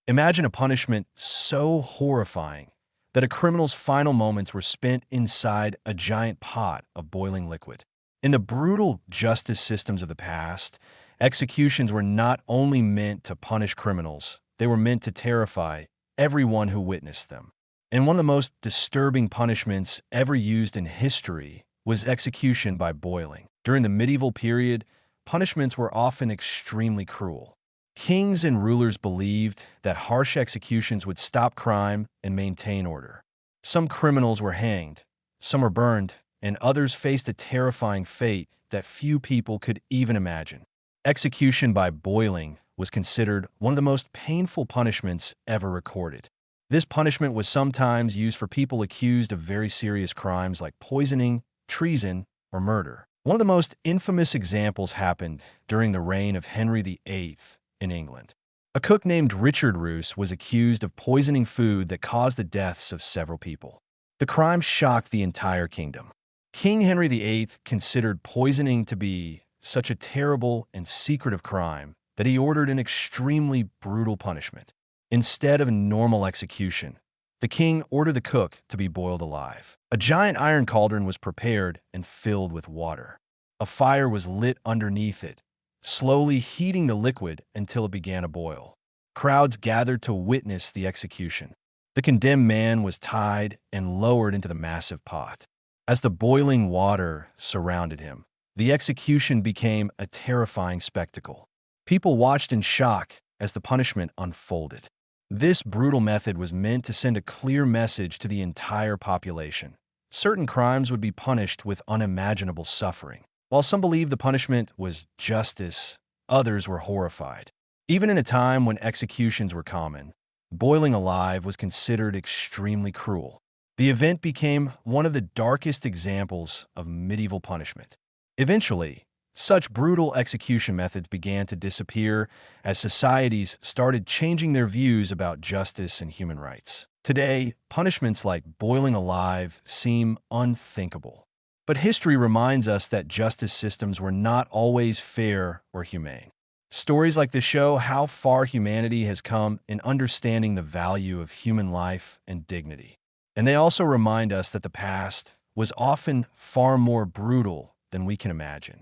Imagine a punishment so horrifying that a criminal's final moments were spent inside a giant pot of boiling liquid. In the brutal justice systems of the past, executions were not only meant to punish criminals, they were meant to terrify everyone who witnessed them. And one of the most disturbing punishments ever used in history was execution by boiling. During the medieval period, punishments were often extremely cruel. Kings and rulers believed that harsh executions would stop crime and maintain order. Some criminals were hanged, some were burned, and others faced a terrifying fate that few people could even imagine. Execution by boiling was considered one of the most painful punishments ever recorded. This punishment was sometimes used for people accused of very serious crimes like poisoning, treason, or murder. One of the most infamous examples happened during the reign of Henry VIII in England. A cook named Richard Roose was accused of poisoning food that caused the deaths of several people. The crime shocked the entire kingdom. King Henry VIII considered poisoning to be such a terrible and secretive crime that he ordered an extremely brutal punishment. Instead of a normal execution, the king ordered the cook to be boiled alive. A giant iron cauldron was prepared and filled with water. A fire was lit underneath it, slowly heating the liquid until it began to boil. Crowds gathered to witness the execution. The condemned man was tied and lowered into the massive pot. As the boiling water surrounded him, the execution became a terrifying spectacle. People watched in shock as the punishment unfolded. This brutal method was meant to send a clear message to the entire population. Certain crimes would be punished with unimaginable suffering. While some believed the punishment was justice, others were horrified. Even in a time when executions were common, boiling alive was considered extremely cruel. The event became one of the darkest examples of medieval punishment. Eventually, such brutal execution methods began to disappear as societies started changing their views about justice and human rights. Today, punishments like boiling alive seem unthinkable. But history reminds us that justice systems were not always fair or humane. Stories like this show how far humanity has come in understanding the value of human life and dignity. And they also remind us that the past was often far more brutal than we can imagine.